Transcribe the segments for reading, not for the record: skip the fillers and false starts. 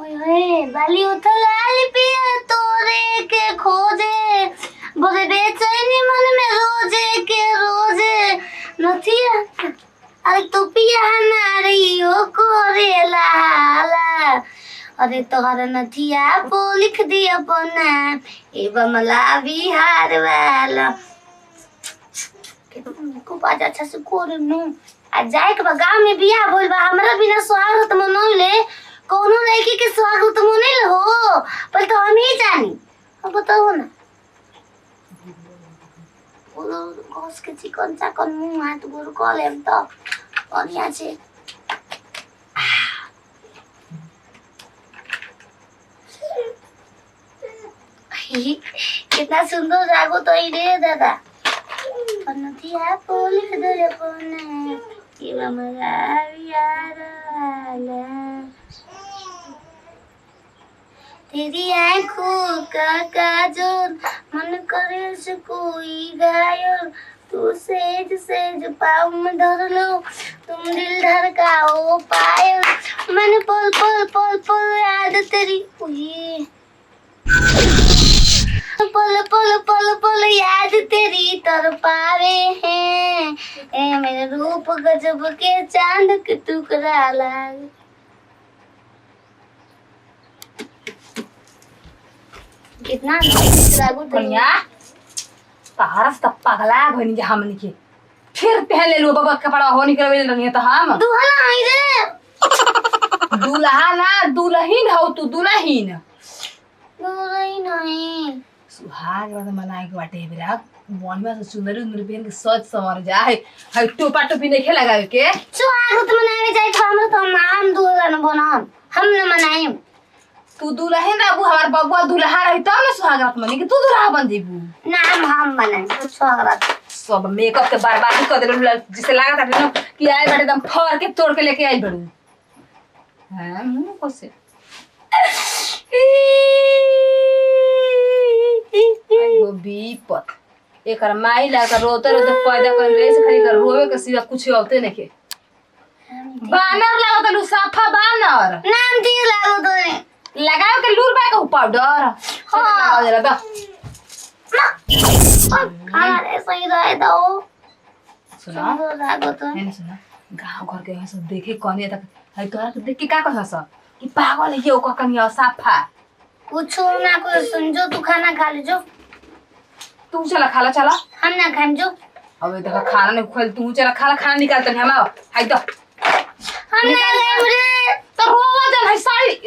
ओए ओए बाली उठल आली पिया तोरे के खोजे बोले बेचैनी मन में रोजे के रोजे नथिया अरे तो पिया नारी ओ कोरेला अरे तोहरा नथिया पो लिख दिया अपना ए बमला बिहार वाला को बाजा अच्छा से कोर नु आ जाए के गांव में बियाह होइल बा हमरा बिना स्वागत मनोइले कोनो लड़की के स्वागत मनइल हो पर तो हम ही जानी अब बताओ ना ओ घोस के चिकन चाकन मुंह हाथ गोर क लेम त बढ़िया छे कितना सुंदर जागो तो ही रे दादा नथिया पोलिख दे पने ये हमरा यार वाला तेरी आँखों का काजल मन करे से कोई घायल तू सेज सेज पाँव में धर लो तुम दिल धड़काओ पायल मैंने पल पल पल पल याद तेरी ये पल पल पल पल याद तेरी तरपावे हैं ए मेरे रूप गजब के चांद के टुकड़ा लाग कितना लागू बढ़िया तारस त पगला भनी जे हमनी के फिर पहले लो बाबा कपड़ा हो निकलवे रही त हम दुल्हा आई रे दुल्हा ना दुल्हीन हो तू दुल्हीन नहीं सुहाग वाला मनाए के बाटे बेरा मन में सुंदर सुंदर पहन के सज संवर जाए है टोपा टोपी नहीं खेला गावे के स्वागत मनावे जाए तो हमरा तो नाम दुल्हा न बनाम हम न मनाएम तू दुल्हन रहबू हमार बबुआ दुल्हा रही तब ना सुहागरात मनी कि तू दुल्हा बन जेबू नाम हम बनाए स्वागत सब मेकअप के बर्बादी कर देलू जिसे लागत है कि आए बड़े एकदम फर के तोड़ के लेके आई बड़ू हां मुंह कोसे आइगो बीपत एकर माई लाकर रोते रोते पैदा कर ले से खाली कर रोवे के सिवा कुछ होते नहीं के बानर लागत लू साफा बानर नाम दी लागो तोने लगाओ के लूर बा के पाउडर हां लगा जरा द अरे सही रहे दो सुना लागो तो मैंने सुना गांव घर के सब देखे कौन तक है तोरा के देख के का कहस कि पागल है ये ओका कनिया साफा कुछ ना कोई समझो तू खाना खा ले जो तू चला खाला चला हम ना खाएम जो अब देखा खाना नहीं खोल तू चला खाना निकालते हम आओ हाय तो हम ना खाएम रे तो रोवा जन है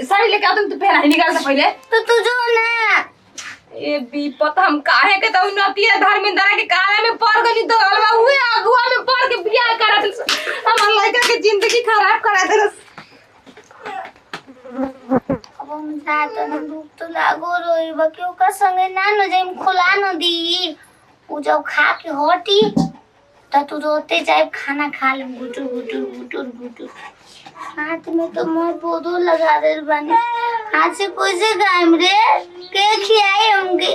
साड़ी लेके आ तुम तो पहना निकाल से पहले तो तू जो ना ए बीपत हम काहे के तो नतिया धर्मेंद्र के काला में पड़ गई तो अलवा हुए अगुआ में पड़ के बियाह करा दे हमर लड़का के जिंदगी खराब करा दे अब हम जात दुख तो लागो रोई बकियो का संगे ना न जेम खुला न दी उ जब खा के हटी त तू रोते जाए खाना खा ले गुटुर गुटुर गुटुर गुटुर हाथ में तो मोर बोधो लगा दे बानी हाथ से कैसे गायम रे के खियाए होंगे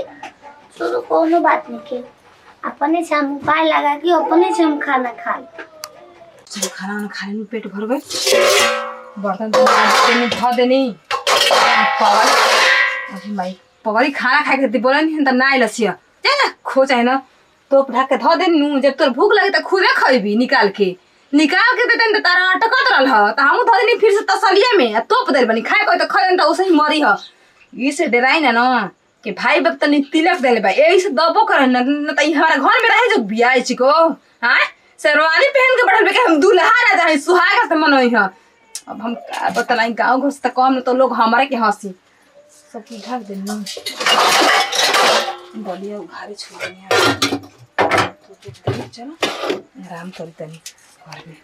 चलो कोनो बात नहीं के अपने से हम उपाय लगा के अपने से हम खाना खा ले चलो खाना खाने में पेट भर गए बर्तन तो में धो देनी पवन अभी माई पवरी खाना खाए के बोला नहीं त ना लसिया जा ना खो चाहे ना तो ढक के धो देनी नू जब तोर भूख लगे त खुदे खइबी निकाल के दे देन त तारा अटकत रहल ह त हमहु धो देनी फिर से तसलिया में तोप देल बनी खाए कोई त खइन त ओसे ही मरी ह ई से डराई ना कि भाई बाप तनी तिलक देले बा एही से दबो करे न त हमारा घर में रहे जो बियाह छिको हां शेरवानी पहन के बैठल के हम दुल्हा राजा है सुहाग से मनोई ह अब हम का बतलाई गाँव घुस तक कम तो लोग हमारे के हंसी सब की ढक देनी बोलिए उघारे छोड़ देनी तो चलो आराम करी तनी घर में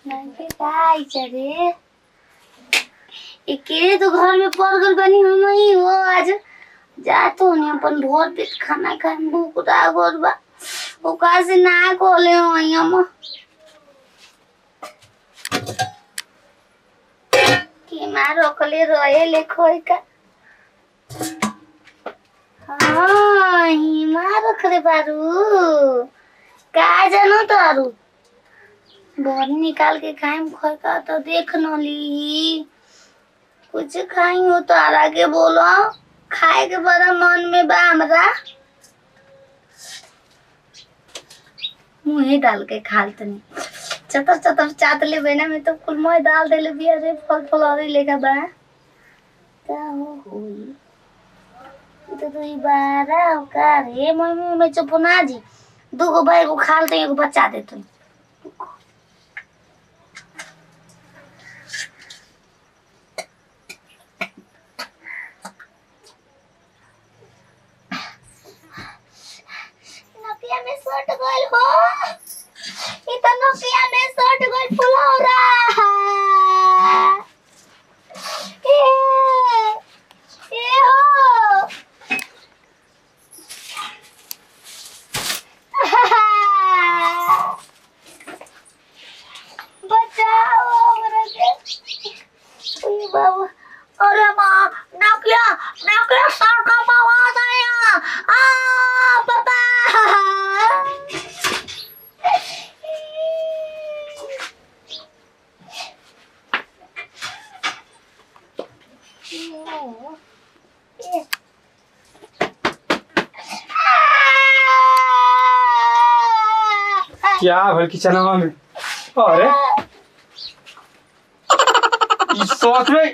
नहीं भाई चले अकेले तो घर में पड़ गल बनी हम ही हो आज जा तो नहीं अपन भोर पेट खाना खाए भूख लागल बा ओका से ना कोले होई हम कि मारो कले रोए ले खोई का हां ही मारो करे बारू का जानो तारू बोरी निकाल के खाएम खोए का तो देख न ली कुछ खाई हो तो आगे बोलो खाए के बड़ा मन में बा हमरा मुँहे डाल के खालतनी चतर चतर चाट ले बेना में तो कुल मोय डाल देले बिया रे फल फलौरी लेके बा का होई तो दुई बारा का रे मोय मुंह में चुपना जी दूगो भाई को खालते एगो बच्चा देतनी नकिया में सट गइल हो ई त नकिया में सट गइल फुलौरा ए हो बचाओ हमरा के ओए बाबा अरे माँ नकिया नकिया सर का आवाज आया पापा क्या भल किचनवा में अरे ई सोच में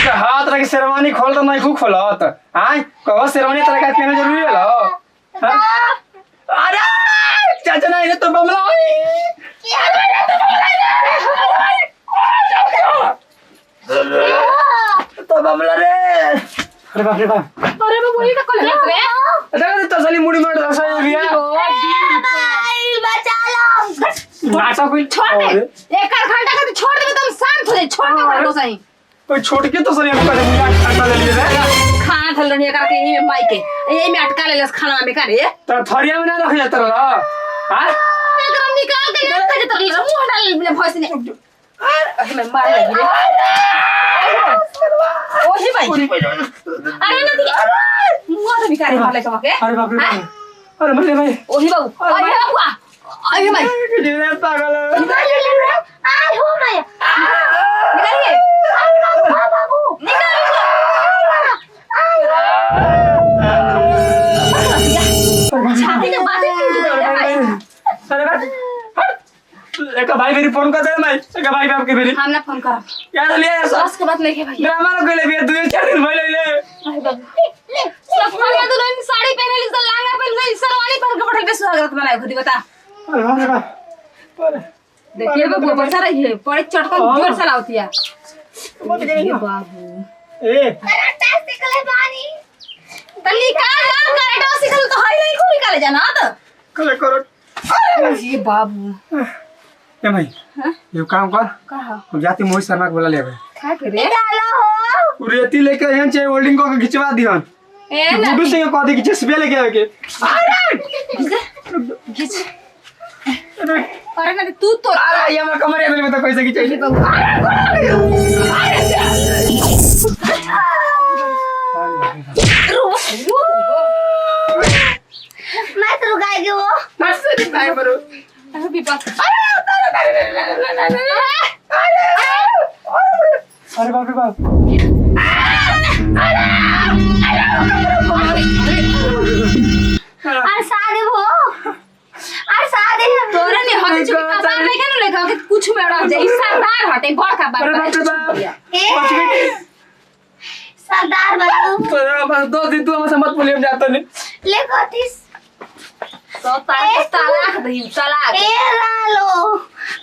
हाथ रख शेरवानी खोल तो नहीं खूब खोलत हां कहो शेरवानी तरह का पहनना जरूरी है लो अरे चाचा नहीं तो बमला तो बमला रे अरे बाप रे बाप अरे मैं बोली का कल रे अरे तो साली मुड़ी मार रसा है भैया बचा लो नासा कोई छोड़ दे एक घंटा का छोड़ दे तुम शांत हो जाए छोड़ दे कर दो सही कोई छोड़ के तो सर हमको मुझे अटका ले लिए रे खाना थल रही करके यही में माई के यही में अटका ले लस खाना में करे तो थरिया में ना रख जाता रहा हां एकदम निकाल के ले खा जाता रही मुंह डाल ले भैंस ने अरे मैं मार लगी रे ओही भाई अरे ना मुंह तो निकाल मार ले के अरे बाप रे बाप अरे मल्ले भाई ओही बाबू अरे बाबू अरे भाई रे पागल आ हो मैं निकालिए बाबू छाती के बात अरे बात एक भाई मेरी फोन कर दे मैं एक भाई बाप के मेरी हम ना फोन कर यार ले यार बस के बात नहीं है भाई ड्रामा रो गले भी 2-4 दिन भइले ले अरे बाबू सब मारिया दुल्हन साड़ी पहने ली लहंगा पहन ली शेरवानी पहन के बैठल बे स्वागत बनाए खुद बता अरे बाप रे बाप अरे देखिए बाबू बचा रही है बड़े चटका जोर से लावती है बाबू ए कराटा सिखले बानी तो निकाल ना कराटा सिखल तो हाई नहीं को निकाले जाना तो कले करो ये बाबू ए भाई हां ये काम कर कहा हम जाती मोहित शर्मा को बुला ले का करे डालो हो रेती लेके यहां चाहिए होल्डिंग को खिंचवा दिहन ए ना गुड्डू सिंह को दे कि जसबे लेके आवे के खींच अरे ना तू तो अरे ये मैं कमरे में तो कैसे खिंचाई मैं तो रुकाई गई वो नर्सरी काय बरो अरे विपास अरे बाप रे बाप अरे शादी हो अरे शादी तोरा ने हटे चुकी कपार नहीं के लेखा कि कुछ में अड़ा जाए सरदार हटे बड़का बात अरे बाप रे बाप बच गई सरदार बाबू तो बस 2 दिन तू हमसे मत बोलिए हम जाते नहीं ले गोतीस तो ताला दही ताला ए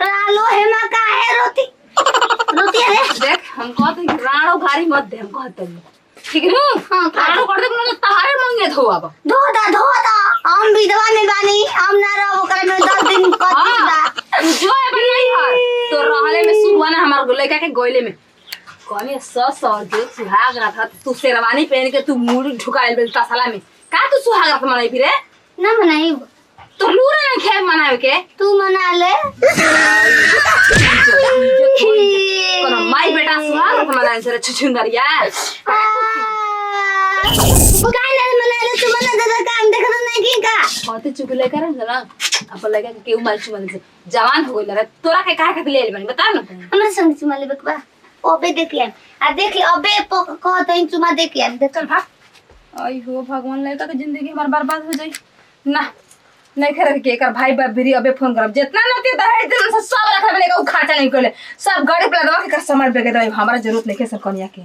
रालो हेमा का है रोती रोती रे देख हम कहते हैं राणो भारी मत दे हम कहते हैं ठीक है हां राणो कर दे तो तहारे मांगे धो अब धोदा हम विधवा में बानी हम ना रहो करे में 10 दिन कटिदा जो है अपन नहीं हर तो रहले में सुहाना हमार लड़का के गोइले में कौन सस और जो सुहाग रहा था तू शेरवानी पहन के तू मुंह झुकाएल बेल तसला में का तू सुहाग रहा मनाई फिरे ना मनाई तो लूरा नहीं खे मनावे के तू मना ले कोनो माई बेटा सुहाग रहा मनाई से छुछुंदरिया वो काय नहीं मना ले तू मना दादा काम देखो तो नहीं की का कते चुक लेकर ना अपन लगे के केहू मार चुमा दे जवान हो गइल रे तोरा के काहे खातिर ले आइल बानी बता ना तनी हमरा संग चुमा लेबे के बा अबे देख ले आ देख ले अबे कहत है चुमा देख ले देख चल भाग आई हो भगवान लड़का के जिंदगी हमार बर्बाद हो जाई ना नहीं करे के एकर भाई बाप भी अबे फोन करब जितना नती दहेज दिन से सब रखले का उ खर्चा नहीं करले सब गाड़ी पे लदवा के कर समझ बेगे दे हमरा जरूरत नहीं के सब कनिया के